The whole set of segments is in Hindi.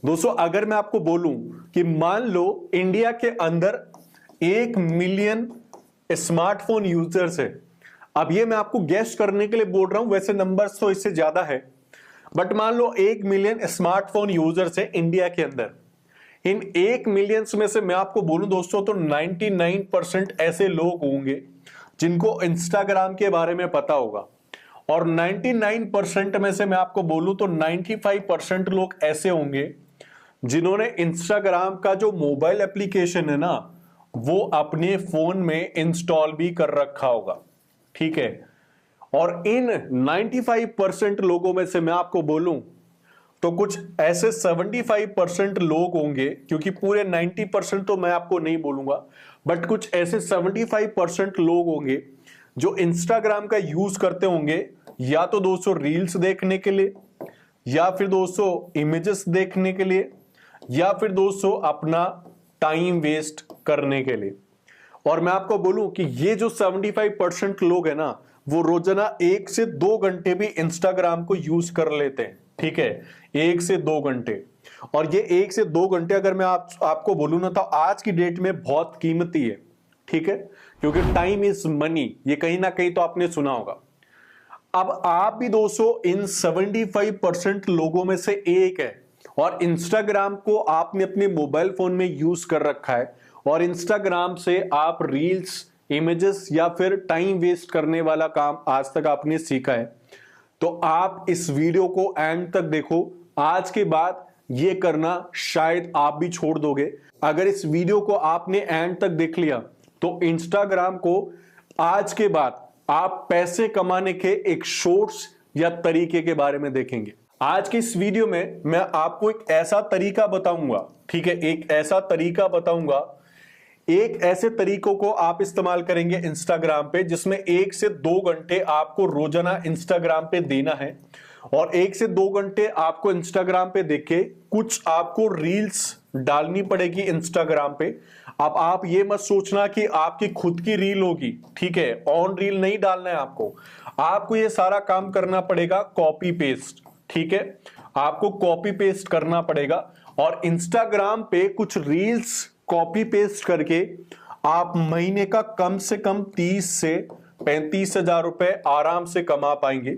दोस्तों अगर मैं आपको बोलूं कि मान लो इंडिया के अंदर 1 मिलियन स्मार्टफोन यूजर्स है। अब ये मैं आपको गेस करने के लिए बोल रहा हूं, वैसे नंबर्स तो इससे ज्यादा है, बट मान लो 1 मिलियन स्मार्टफोन यूजर्स है इंडिया के अंदर। इन 1 मिलियंस में से मैं आपको बोलूं दोस्तों तो 99% ऐसे लोग होंगे जिनको इंस्टाग्राम के बारे में पता होगा, और 99% में से मैं आपको बोलूं तो 95% लोग ऐसे होंगे जिन्होंने इंस्टाग्राम का जो मोबाइल एप्लीकेशन है ना वो अपने फोन में इंस्टॉल भी कर रखा होगा। ठीक है, और इन 95% लोगों में से मैं आपको बोलूं तो कुछ ऐसे 75% लोग होंगे, क्योंकि पूरे 90% तो मैं आपको नहीं बोलूंगा, बट कुछ ऐसे 75% लोग होंगे जो इंस्टाग्राम का यूज करते होंगे या तो दोस्तों रील्स देखने के लिए, या फिर दोस्तों इमेजेस देखने के लिए, या फिर दोस्तों अपना टाइम वेस्ट करने के लिए। और मैं आपको बोलूं कि ये जो 75% लोग हैं ना वो रोजाना 1 से 2 घंटे भी इंस्टाग्राम को यूज कर लेते हैं। ठीक है, 1 से 2 घंटे। और ये 1 से 2 घंटे अगर मैं आपको बोलूं ना तो आज की डेट में बहुत कीमती है। ठीक है, क्योंकि टाइम इज मनी, ये कहीं ना कहीं तो आपने सुना होगा। अब आप भी दोस्तों इन 75% लोगों में से एक है, और इंस्टाग्राम को आपने अपने मोबाइल फोन में यूज कर रखा है, और इंस्टाग्राम से आप रील्स, इमेजेस या फिर टाइम वेस्ट करने वाला काम आज तक आपने सीखा है। तो आप इस वीडियो को एंड तक देखो। आज के बाद ये करना शायद आप भी छोड़ दोगे। अगर इस वीडियो को आपने एंड तक देख लिया तो इंस्टाग्राम को आज के बाद आप पैसे कमाने के एक सोर्स या तरीके के बारे में देखेंगे। आज की इस वीडियो में मैं आपको एक ऐसा तरीका बताऊंगा, ठीक है, एक ऐसा तरीका बताऊंगा, एक ऐसे तरीकों को आप इस्तेमाल करेंगे इंस्टाग्राम पे जिसमें 1 से 2 घंटे आपको रोजाना इंस्टाग्राम पे देना है, और 1 से 2 घंटे आपको इंस्टाग्राम पे देखे कुछ आपको रील्स डालनी पड़ेगी इंस्टाग्राम पे। अब आप ये मत सोचना कि आपकी खुद की रील होगी, ठीक है, ऑन रील नहीं डालना है आपको ये सारा काम करना पड़ेगा कॉपी पेस्ट। ठीक है, आपको कॉपी पेस्ट करना पड़ेगा, और इंस्टाग्राम पे कुछ रील्स कॉपी पेस्ट करके आप महीने का कम से कम 30 से 35 हजार रुपए आराम से कमा पाएंगे।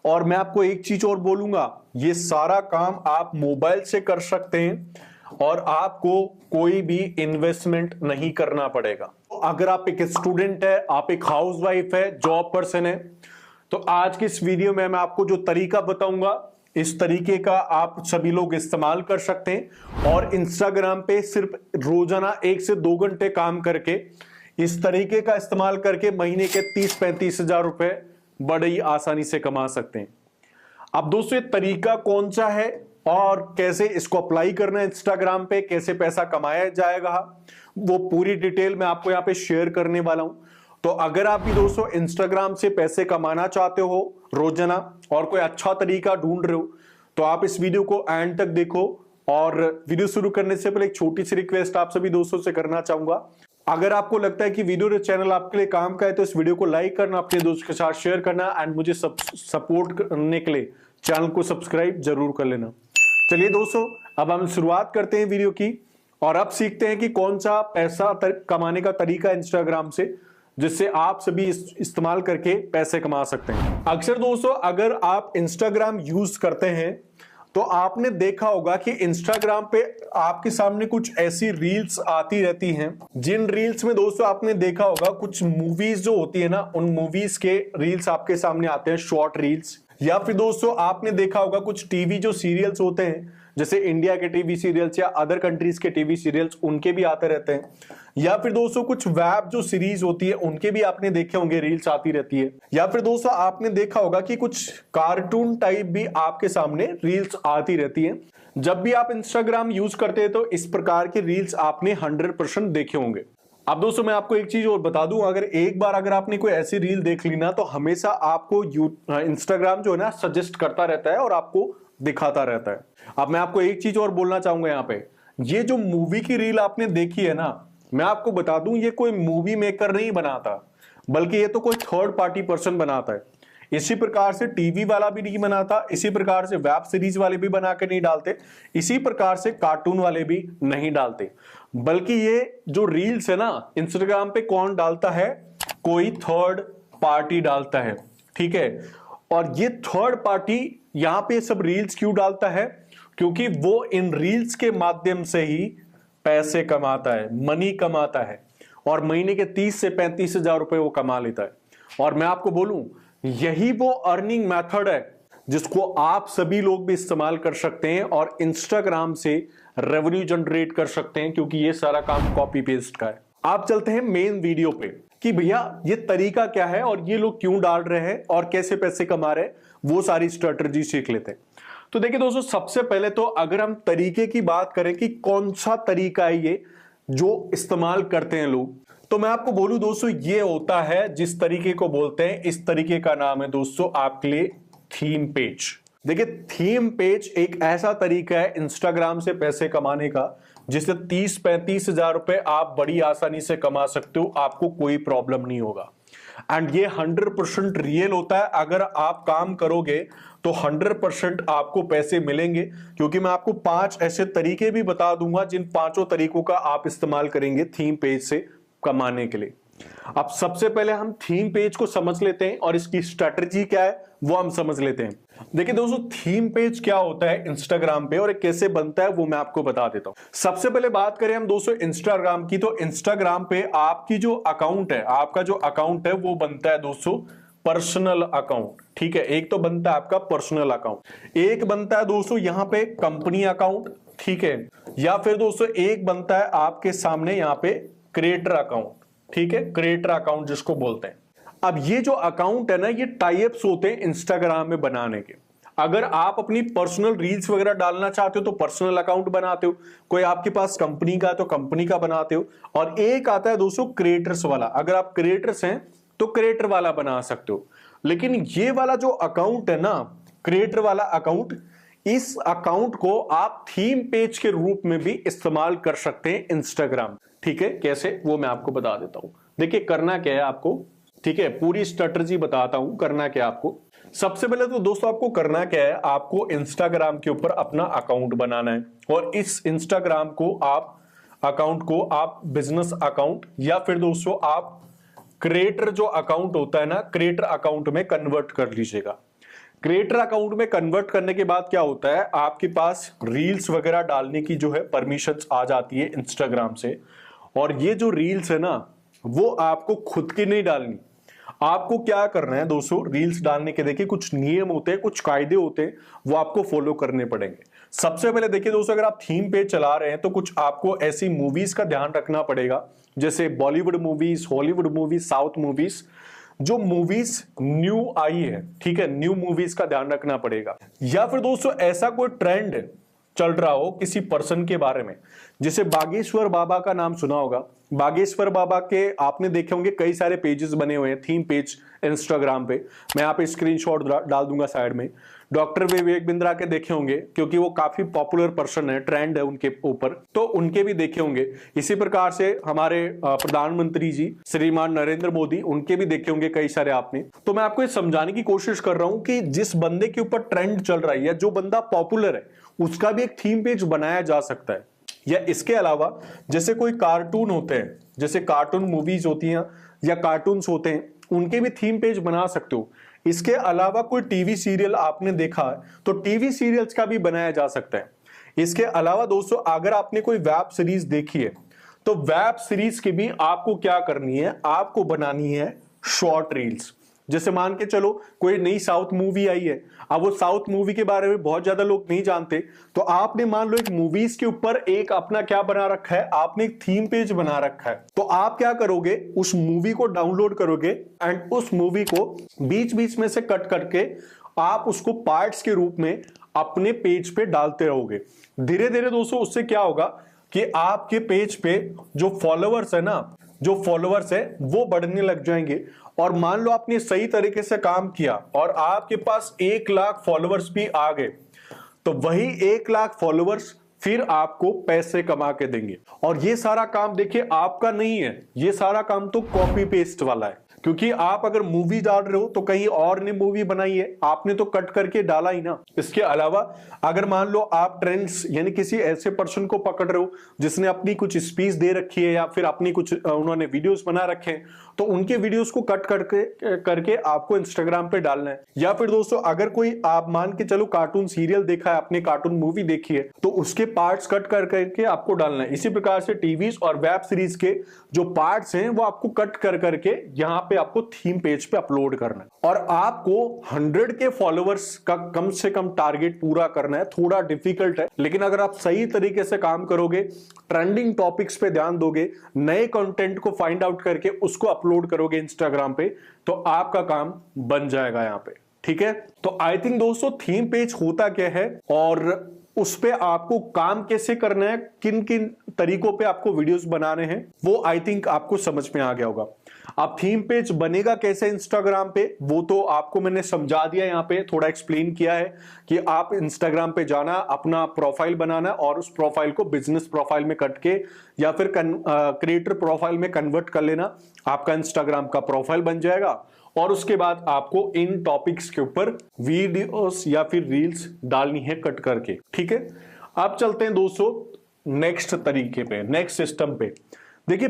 और मैं आपको एक चीज और बोलूंगा, ये सारा काम आप मोबाइल से कर सकते हैं, और आपको कोई भी इन्वेस्टमेंट नहीं करना पड़ेगा। अगर आप एक स्टूडेंट है, आप एक हाउसवाइफ है, जॉब पर्सन है, तो आज की इस वीडियो में मैं आपको जो तरीका बताऊंगा इस तरीके का आप सभी लोग इस्तेमाल कर सकते हैं, और इंस्टाग्राम पे सिर्फ रोजाना 1 से 2 घंटे काम करके इस तरीके का इस्तेमाल करके महीने के 30-35 हजार रुपए बड़ी आसानी से कमा सकते हैं। अब दोस्तों ये तरीका कौन सा है और कैसे इसको अप्लाई करना है इंस्टाग्राम पे, कैसे पैसा कमाया जाएगा, वो पूरी डिटेल मैं आपको यहाँ पे शेयर करने वाला हूं। तो अगर आप भी दोस्तों इंस्टाग्राम से पैसे कमाना चाहते हो रोजाना और कोई अच्छा तरीका ढूंढ रहे हो तो आप इस वीडियो को एंड तक देखो। और वीडियो शुरू करने से पहले एक छोटी सी रिक्वेस्ट आप सभी दोस्तों से करना चाहूंगा, अगर आपको लगता है कि वीडियो और चैनल आपके लिए काम का है तो इस वीडियो को लाइक करना, अपने दोस्तों के साथ शेयर करना, एंड मुझे सपोर्ट करने के लिए चैनल को सब्सक्राइब जरूर कर लेना। चलिए दोस्तों अब हम शुरुआत करते हैं वीडियो की, और अब सीखते हैं कि कौन सा पैसा कमाने का तरीका इंस्टाग्राम से जिससे आप सभी इस्तेमाल करके पैसे कमा सकते हैं। अक्सर दोस्तों अगर आप इंस्टाग्राम यूज करते हैं तो आपने देखा होगा कि इंस्टाग्राम पे आपके सामने कुछ ऐसी रील्स आती रहती हैं, जिन रील्स में दोस्तों आपने देखा होगा कुछ मूवीज जो होती है ना, उन मूवीज के रील्स आपके सामने आते हैं, शॉर्ट रील्स। या फिर दोस्तों आपने देखा होगा कुछ टीवी जो सीरियल्स होते हैं, जैसे इंडिया के टीवी सीरियल्स या अदर कंट्रीज के टीवी सीरियल्स, उनके भी आते रहते हैं। या फिर दोस्तों कुछ वेब जो सीरीज होती है उनके भी आपने देखे होंगे, रील्स आती रहती है। या फिर दोस्तों आपने देखा होगा कि कुछ कार्टून टाइप भी आपके सामने रील्स आती रहती है। जब भी आप इंस्टाग्राम यूज करते हैं तो इस प्रकार के रील्स आपने 100% देखे होंगे। अब दोस्तों मैं आपको एक चीज और बता दूं, अगर एक बार अगर आपने कोई ऐसी रील देख ली ना तो हमेशा आपको इंस्टाग्राम जो है ना सजेस्ट करता रहता है और आपको दिखाता रहता है। अब मैं आपको एक चीज और बोलना चाहूंगा यहाँ पे, ये जो मूवी की रील आपने देखी है ना, मैं आपको बता दूं ये कोई मूवी मेकर नहीं बनाता, बल्कि ये तो कोई थर्ड पार्टी पर्सन बनाता है। इसी प्रकार से टीवी वाला भी नहीं बनाता, इसी प्रकार से वेब सीरीज वाले भी बना के नहीं डालते, इसी प्रकार से कार्टून वाले भी नहीं डालते। बल्कि ये जो रील्स है ना इंस्टाग्राम पे कौन डालता है, कोई थर्ड पार्टी डालता है, ठीक है। और ये थर्ड पार्टी यहां पे सब रील्स क्यों डालता है, क्योंकि वो इन रील्स के माध्यम से ही पैसे कमाता है, मनी कमाता है, और महीने के 30 से 35 हजार रुपए वो कमा लेता है। और मैं आपको बोलूं यही वो अर्निंग मेथड है जिसको आप सभी लोग भी इस्तेमाल कर सकते हैं और इंस्टाग्राम से रेवेन्यू जनरेट कर सकते हैं, क्योंकि ये सारा काम कॉपी पेस्ट का है। आप चलते हैं मेन वीडियो पे कि भैया ये तरीका क्या है और ये लोग क्यों डाल रहे हैं और कैसे पैसे कमा रहे हैं, वो सारी स्ट्रेटजी सीख लेते हैं। तो देखिए दोस्तों, सबसे पहले तो अगर हम तरीके की बात करें कि कौन सा तरीका है ये जो इस्तेमाल करते हैं लोग, तो मैं आपको बोलूं दोस्तों, ये होता है जिस तरीके को बोलते हैं, इस तरीके का नाम है दोस्तों आपके लिए थीम पेज। देखिए थीम पेज एक ऐसा तरीका है इंस्टाग्राम से पैसे कमाने का जिससे 30-35 हजार रुपए आप बड़ी आसानी से कमा सकते हो, आपको कोई प्रॉब्लम नहीं होगा। एंड ये 100% रियल होता है। अगर आप काम करोगे तो 100% आपको पैसे मिलेंगे, क्योंकि मैं आपको 5 ऐसे तरीके भी बता दूंगा जिन 5 तरीकों का आप इस्तेमाल करेंगे थीम पेज से कमाने के लिए। अब सबसे पहले हम थीम पेज को समझ लेते हैं और इसकी स्ट्रेटजी क्या है वो हम समझ लेते हैं। देखिए दोस्तों, थीम पेज क्या होता है इंस्टाग्राम पे और कैसे बनता है वो मैं आपको बता देता हूं। सबसे पहले बात करें हम दोस्तों इंस्टाग्राम की, तो इंस्टाग्राम पे आपकी जो अकाउंट है, आपका जो अकाउंट है वो बनता है दोस्तों पर्सनल अकाउंट, ठीक है। एक तो बनता है आपका पर्सनल अकाउंट, एक बनता है दोस्तों यहां पे कंपनी अकाउंट, ठीक है, या फिर दोस्तों एक बनता है आपके सामने यहां पे क्रिएटर अकाउंट, ठीक है, क्रिएटर अकाउंट जिसको बोलते हैं। अब ये जो अकाउंट है ना, ये टाइप्स होते हैं इंस्टाग्राम में बनाने के। अगर आप अपनी पर्सनल रील्स वगैरह डालना चाहते हो तो पर्सनल अकाउंट बनाते हो, कोई आपके पास कंपनी का है तो कंपनी का बनाते हो, और एक आता है दोस्तों क्रिएटर्स वाला। अगर आप क्रिएटर्स हैं तो क्रिएटर वाला बना सकते हो। लेकिन ये वाला जो अकाउंट है ना, क्रिएटर वाला अकाउंट, इस अकाउंट को आप थीम पेज के रूप में भी इस्तेमाल कर सकते हैं इंस्टाग्राम, ठीक है। कैसे वो मैं आपको बता देता हूं। देखिए करना क्या है आपको, ठीक है, पूरी स्ट्रेटजी बताता हूं करना क्या है आपको। सबसे पहले तो दोस्तों आपको करना क्या है, आपको इंस्टाग्राम के ऊपर अपना अकाउंट बनाना है, और इस इंस्टाग्राम को आप अकाउंट को आप बिजनेस अकाउंट या फिर दोस्तों आप क्रिएटर जो अकाउंट होता है ना, क्रिएटर अकाउंट में कन्वर्ट कर लीजिएगा। क्रिएटर अकाउंट में कन्वर्ट करने के बाद क्या होता है, आपके पास रील्स वगैरह डालने की जो है परमिशंस आ जाती है इंस्टाग्राम से। और ये जो रील्स है ना, वो आपको खुद की नहीं डालनी। आपको क्या करना है दोस्तों, रील्स डालने के देखिए कुछ नियम होते हैं, कुछ कायदे होते हैं, वो आपको फॉलो करने पड़ेंगे। सबसे पहले देखिए दोस्तों, अगर आप थीम पेज चला रहे हैं तो कुछ आपको ऐसी मूवीज का ध्यान रखना पड़ेगा, जैसे Bollywood movies, Hollywood movies, south movies, जो मूवीज न्यू आई है, ठीक है, न्यू मूवीज का ध्यान रखना पड़ेगा। या फिर दोस्तों ऐसा कोई ट्रेंड चल रहा हो किसी पर्सन के बारे में, जैसे बागेश्वर बाबा का नाम सुना होगा। बागेश्वर बाबा के आपने देखे होंगे कई सारे पेजेस बने हुए हैं, थीम पेज इंस्टाग्राम पे। मैं यहाँ पे स्क्रीनशॉट डाल दूंगा साइड में। डॉक्टर विवेक बिंद्रा के देखे होंगे, क्योंकि वो काफी पॉपुलर पर्सन है, ट्रेंड है उनके ऊपर, तो उनके भी देखे होंगे। इसी प्रकार से हमारे प्रधानमंत्री जी श्रीमान नरेंद्र मोदी, उनके भी देखे होंगे कई सारे आपने। तो मैं आपको ये समझाने की कोशिश कर रहा हूं कि जिस बंदे के ऊपर ट्रेंड चल रहा है या जो बंदा पॉपुलर है, उसका भी एक थीम पेज बनाया जा सकता है। या इसके अलावा जैसे कोई कार्टून होते हैं, जैसे कार्टून मूवीज होती हैं या कार्टून्स होते हैं, उनके भी थीम पेज बना सकते हो। इसके अलावा कोई टीवी सीरियल आपने देखा है तो टीवी सीरियल्स का भी बनाया जा सकता है। इसके अलावा दोस्तों अगर आपने कोई वेब सीरीज देखी है तो वेब सीरीज की भी आपको क्या करनी है, आपको बनानी है शॉर्ट रील्स। जैसे मान के चलो कोई नई साउथ मूवी आई है, अब वो साउथ मूवी के बारे में बहुत ज्यादा लोग नहीं जानते, तो आपने मान लो एक मूवीज के ऊपर एक अपना क्या बना रखा है, आपने एक थीम पेज बना रखा है। तो आप क्या करोगे, उस मूवी को डाउनलोड करोगे एंड उस मूवी को बीच बीच में से कट करके आप उसको पार्ट्स के रूप में अपने पेज पे डालते रहोगे। धीरे धीरे दोस्तों उससे क्या होगा कि आपके पेज पे जो फॉलोअर्स है ना, जो फॉलोअर्स है वो बढ़ने लग जाएंगे। और मान लो आपने सही तरीके से काम किया और आपके पास 1 लाख फॉलोअर्स भी आ गए, तो वही 1 लाख फॉलोअर्स फिर आपको पैसे कमा के देंगे। और ये सारा काम देखिए आपका नहीं है, ये सारा काम तो कॉपी पेस्ट वाला है। क्योंकि आप अगर मूवी डाल रहे हो तो कहीं और ने मूवी बनाई है, आपने तो कट करके डाला ही ना। इसके अलावा अगर मान लो आप ट्रेंड्स यानी किसी ऐसे पर्सन को पकड़ रहे हो जिसने अपनी कुछ स्पीच दे रखी है या फिर अपनी कुछ उन्होंने वीडियोस बना रखे हैं, तो उनके वीडियोस को कट करके आपको इंस्टाग्राम पे डालना है। या फिर दोस्तों अगर कोई आप मान के चलो कार्टून सीरियल देखा है, आपने कार्टून मूवी देखी है, तो उसके पार्ट्स कट करके आपको डालना है। इसी प्रकार से टीवी और वेब सीरीज के जो पार्ट्स हैं वो आपको कट करके यहाँ पे आपको थीम पेज पे अपलोड करना है। और आपको 100 के फॉलोअर्स का कम से कम टारगेट पूरा करना है। थोड़ा डिफिकल्ट है, लेकिन अगर आप सही तरीके से काम करोगे, ट्रेंडिंग टॉपिक्स पे ध्यान दोगे, नए कंटेंट को फाइंड आउट करके उसको अपलोड करोगे इंस्टाग्राम पे, तो आपका काम बन जाएगा यहाँ पे। ठीक है, तो आई थिंक दोस्तों थीम पेज होता क्या है और उस पे आपको काम कैसे करना है, किन किन तरीकों पे आपको वीडियोस बनाने हैं, वो आई थिंक आपको समझ में आ गया होगा। अब थीम पेज बनेगा कैसे इंस्टाग्राम पे, वो तो आपको मैंने समझा दिया, यहाँ पे थोड़ा एक्सप्लेन किया है कि आप इंस्टाग्राम पे जाना, अपना प्रोफाइल बनाना और उस प्रोफाइल को बिजनेस प्रोफाइल में कट के या फिर क्रिएटर प्रोफाइल में कन्वर्ट कर लेना, आपका इंस्टाग्राम का प्रोफाइल बन जाएगा। और उसके बाद आपको इन टॉपिक्स के ऊपर वीडियोस या फिर रील्स डालनी है कट करके। ठीक है, अब चलते हैं दोस्तों नेक्स्ट तरीके पे, नेक्स्ट सिस्टम पे। देखिए,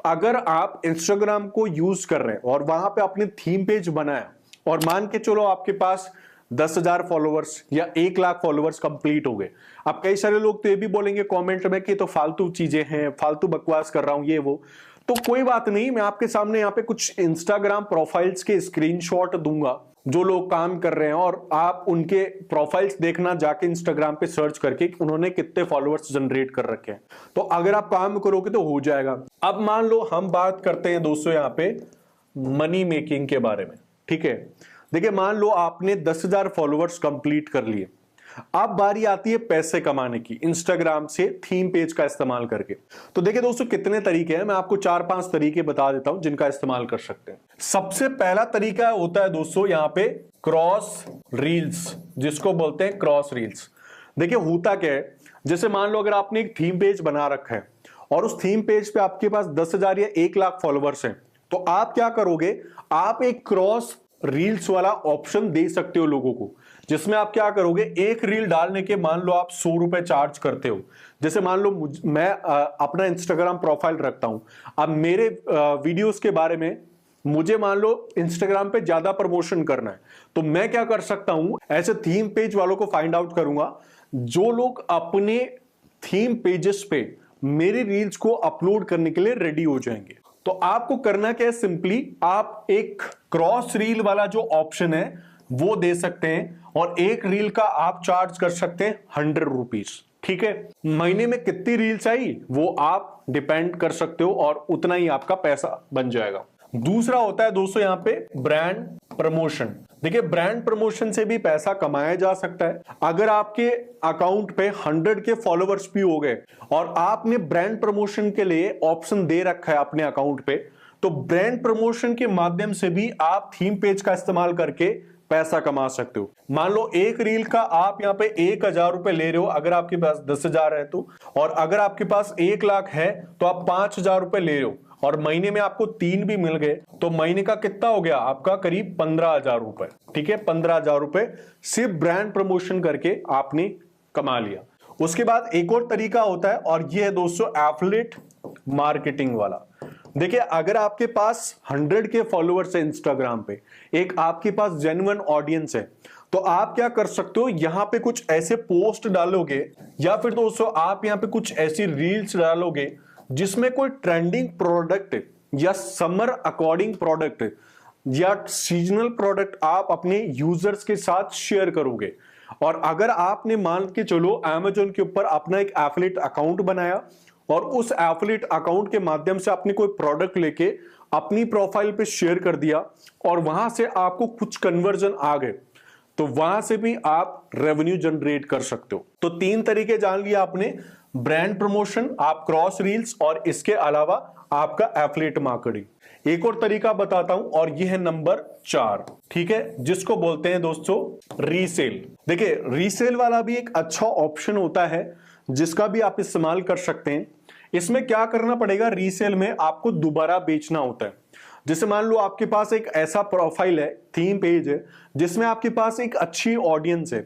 अगर आप इंस्टाग्राम को यूज कर रहे हैं और वहां पे आपने थीम पेज बनाया और मान के चलो आपके पास 10,000 फॉलोअर्स या 1 लाख फॉलोअर्स कंप्लीट हो गए। अब कई सारे लोग तो ये भी बोलेंगे कमेंट में कि तो फालतू चीजें हैं, फालतू बकवास कर रहा हूं ये वो। तो कोई बात नहीं, मैं आपके सामने यहाँ पे कुछ इंस्टाग्राम प्रोफाइल्स के स्क्रीनशॉट दूंगा जो लोग काम कर रहे हैं, और आप उनके प्रोफाइल्स देखना जाके इंस्टाग्राम पे सर्च करके उन्होंने कितने फॉलोअर्स जनरेट कर रखे हैं। तो अगर आप काम करोगे तो हो जाएगा। अब मान लो हम बात करते हैं दोस्तों यहाँ पे मनी मेकिंग के बारे में। ठीक है, देखिए मान लो आपने 10,000 फॉलोअर्स कंप्लीट कर लिए, अब बारी आती है पैसे कमाने की इंस्टाग्राम से थीम पेज का इस्तेमाल करके। तो देखिए दोस्तों कितने तरीके हैं, मैं आपको 4-5 तरीके बता देता हूं जिनका इस्तेमाल कर सकते हैं। सबसे पहला तरीका होता है दोस्तों यहाँ पे क्रॉस रील्स, जिसको बोलते हैं क्रॉस रील्स। देखिए होता क्या है, जैसे मान लो अगर आपने एक थीम पेज बना रखा है और उस थीम पेज पे आपके पास 10,000 या 1 लाख फॉलोअर्स हैं, तो आप क्या करोगे, आप एक क्रॉस रील्स वाला ऑप्शन दे सकते हो लोगों को, जिसमें आप क्या करोगे, एक रील डालने के मान लो आप 100 रुपए चार्ज करते हो। जैसे मान लो मैं अपना इंस्टाग्राम प्रोफाइल रखता हूं, अब मेरे वीडियोस के बारे में मुझे मान लो इंस्टाग्राम पे ज्यादा प्रमोशन करना है, तो मैं क्या कर सकता हूं, ऐसे थीम पेज वालों को फाइंड आउट करूंगा जो लोग अपने थीम पेजेस पे मेरी रील्स को अपलोड करने के लिए रेडी हो जाएंगे। तो आपको करना क्या है, सिंपली आप एक क्रॉस रील वाला जो ऑप्शन है वो दे सकते हैं और एक रील का आप चार्ज कर सकते हैं 100 रुपीज। ठीक है, महीने में कितनी रील्स आई वो आप डिपेंड कर सकते हो और उतना ही आपका पैसा बन जाएगा। दूसरा होता है दोस्तों यहाँ पे ब्रांड प्रमोशन। देखिए ब्रांड प्रमोशन से भी पैसा कमाया जा सकता है। अगर आपके अकाउंट पे 100 के फॉलोअर्स भी हो गए और आपने ब्रांड प्रमोशन के लिए ऑप्शन दे रखा है अपने अकाउंट पे, तो ब्रांड प्रमोशन के माध्यम से भी आप थीम पेज का इस्तेमाल करके पैसा कमा सकते हो। मान लो एक रील का आप यहाँ पे 1,000 रुपए ले रहे हो अगर आपके पास 10,000 है तो, और अगर आपके पास 1 लाख है तो आप 5,000 रुपए ले रहे हो और महीने में आपको 3 भी मिल गए, तो महीने का कितना हो गया आपका, करीब 15,000 रुपए। ठीक है, 15,000 रुपए सिर्फ ब्रांड प्रमोशन करके आपने कमा लिया। उसके बाद एक और तरीका होता है और यह है दोस्तों एफिलिएट मार्केटिंग वाला। देखिए अगर आपके पास 100 के फॉलोअर्स है इंस्टाग्राम पे, एक आपके पास जेन्युइन ऑडियंस है, तो आप क्या कर सकते हो, यहां पे कुछ ऐसे पोस्ट डालोगे या फिर दोस्तों आप यहां पे कुछ ऐसी रील्स डालोगे जिसमें कोई ट्रेंडिंग प्रोडक्ट या समर अकॉर्डिंग प्रोडक्ट या सीजनल प्रोडक्ट आप अपने यूजर्स के साथ शेयर करोगे। और अगर आपने मान के चलो अमेजोन के ऊपर अपना एक एफिलिएट अकाउंट बनाया और उस एफिलिएट अकाउंट के माध्यम से आपने कोई प्रोडक्ट लेके अपनी प्रोफाइल पे शेयर कर दिया और वहां से आपको कुछ कन्वर्जन आ गए, तो वहां से भी आप रेवेन्यू जनरेट कर सकते हो। तो 3 तरीके जान लिया आपने, ब्रांड प्रमोशन, आप क्रॉस रील्स और इसके अलावा आपका एफिलिएट मार्केटिंग। एक और तरीका बताता हूं और यह है नंबर 4, ठीक है, जिसको बोलते हैं दोस्तों रीसेल। देखिए रीसेल वाला भी एक अच्छा ऑप्शन होता है जिसका भी आप इस्तेमाल कर सकते हैं। इसमें क्या करना पड़ेगा, रीसेल में आपको दोबारा बेचना होता है। जैसे मान लो आपके पास एक ऐसा प्रोफाइल है, थीम पेज है, जिसमें आपके पास एक अच्छी ऑडियंस है,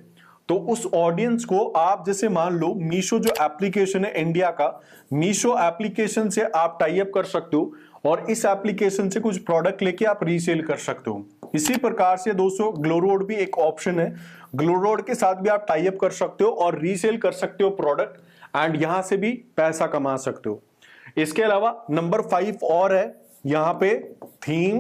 तो उस ऑडियंस को आप जैसे मान लो मीशो जो एप्लीकेशन है इंडिया का, मीशो एप्लीकेशन से आप टाई अप कर सकते हो और इस एप्लीकेशन से कुछ प्रोडक्ट लेके आप रीसेल कर सकते हो। इसी प्रकार से दोस्तों ग्लोरोड भी एक ऑप्शन है, ग्लोरोड के साथ भी आप टाई अप कर सकते हो और रीसेल कर सकते हो प्रोडक्ट, एंड यहां से भी पैसा कमा सकते हो। इसके अलावा नंबर 5 और है यहां पे, थीम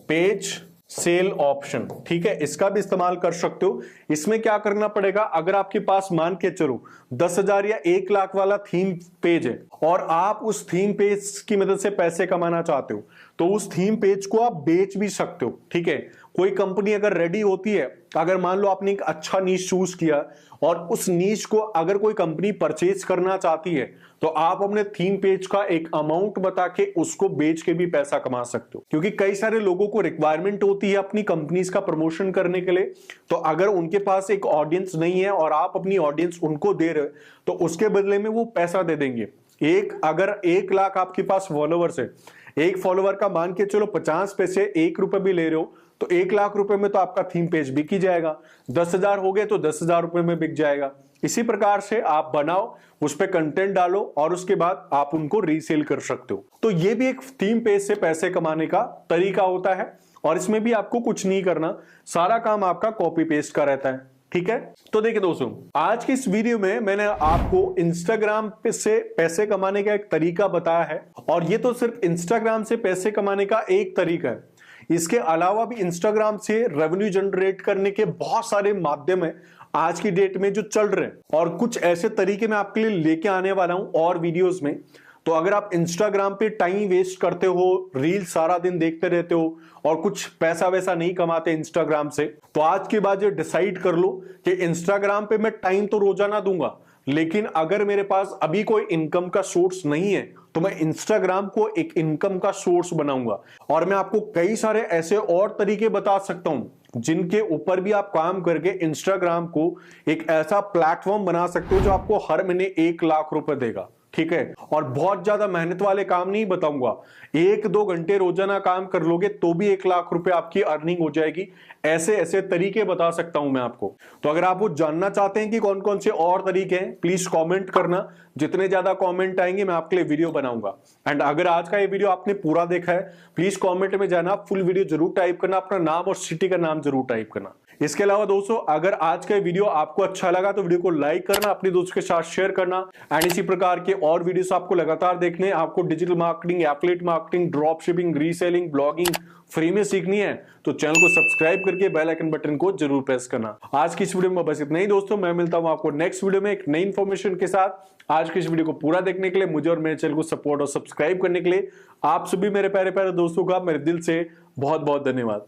पेज सेल ऑप्शन, ठीक है, इसका भी इस्तेमाल कर सकते हो। इसमें क्या करना पड़ेगा, अगर आपके पास मान के चलो 10,000 या 1 लाख वाला थीम पेज है और आप उस थीम पेज की मदद से पैसे कमाना चाहते हो, तो उस थीम पेज को आप बेच भी सकते हो, ठीक है। कोई कंपनी अगर रेडी होती है, अगर मान लो आपने एक अच्छा नीश चूज किया और उस नीश को अगर कोई कंपनी परचेज करना चाहती है, तो आप अपने थीम पेज का एक अमाउंट बता के उसको बेच के भी पैसा कमा सकते हो। क्योंकि कई सारे लोगों को रिक्वायरमेंट होती है अपनी कंपनीज का प्रमोशन करने के लिए, तो अगर उनके पास एक ऑडियंस नहीं है और आप अपनी ऑडियंस उनको दे रहे हो, तो उसके बदले में वो पैसा दे देंगे। अगर 1 लाख आपके पास फॉलोवर्स है, एक फॉलोवर का मान के चलो 50 पैसे, 1 रुपए भी ले रहे हो, तो 1 लाख रुपए में तो आपका थीम पेज बिक ही जाएगा। 10,000 हो गए तो 10,000 रुपए में बिक जाएगा। इसी प्रकार से आप बनाओ, उस पर कंटेंट डालो और उसके बाद आप उनको रीसेल कर सकते हो। तो ये भी एक थीम पेज से पैसे कमाने का तरीका होता है और इसमें भी आपको कुछ नहीं करना, सारा काम आपका कॉपी पेस्ट का रहता है, ठीक है। तो देखिए दोस्तों, आज की इस वीडियो में मैंने आपको इंस्टाग्राम पे से पैसे कमाने का एक तरीका बताया है, और ये तो सिर्फ इंस्टाग्राम से पैसे कमाने का एक तरीका है। इसके अलावा भी इंस्टाग्राम से रेवेन्यू जनरेट करने के बहुत सारे माध्यम है आज की डेट में जो चल रहे हैं, और कुछ ऐसे तरीके मैं आपके लिए लेके आने वाला हूं और वीडियोस में। तो अगर आप इंस्टाग्राम पे टाइम वेस्ट करते हो, रील सारा दिन देखते रहते हो और कुछ पैसा वैसा नहीं कमाते इंस्टाग्राम से, तो आज के बाद ये डिसाइड कर लो कि इंस्टाग्राम पे मैं टाइम तो रोजाना दूंगा, लेकिन अगर मेरे पास अभी कोई इनकम का सोर्स नहीं है, तो मैं इंस्टाग्राम को एक इनकम का सोर्स बनाऊंगा। और मैं आपको कई सारे ऐसे और तरीके बता सकता हूं जिनके ऊपर भी आप काम करके इंस्टाग्राम को एक ऐसा प्लेटफॉर्म बना सकते हो जो आपको हर महीने 1 लाख रुपए देगा, ठीक है। और बहुत ज्यादा मेहनत वाले काम नहीं बताऊंगा, 1-2 घंटे रोजाना काम कर लोगे तो भी 1 लाख रुपए आपकी अर्निंग हो जाएगी। ऐसे ऐसे तरीके बता सकता हूं मैं आपको। तो अगर आप वो जानना चाहते हैं कि कौन कौन से और तरीके हैं, प्लीज कमेंट करना। जितने ज्यादा कमेंट आएंगे मैं आपके लिए वीडियो बनाऊंगा। एंड अगर आज का ये वीडियो आपने पूरा देखा है, प्लीज कमेंट में जाना, फुल वीडियो जरूर टाइप करना, अपना नाम और सिटी का नाम जरूर टाइप करना। इसके अलावा दोस्तों, अगर आज का वीडियो आपको अच्छा लगा तो वीडियो को लाइक करना, अपने दोस्तों के साथ शेयर करना, एंड इसी प्रकार के और वीडियोस आपको लगातार देखने, आपको digital marketing, affiliate marketing, drop shipping, reselling, blogging free में सीखनी है, तो चैनल को सब्सक्राइब करके बेल आइकन बटन को जरूर प्रेस करना। आज की इस वीडियो में बस इतना ही दोस्तों, मैं मिलता हूं आपको नेक्स्ट वीडियो में एक नई इंफॉर्मेशन के साथ। आज की इस वीडियो को पूरा देखने के लिए, मुझे और मेरे चैनल को सपोर्ट और सब्सक्राइब करने के लिए आप सभी मेरे प्यारे प्यारे दोस्तों का मेरे दिल से बहुत बहुत धन्यवाद।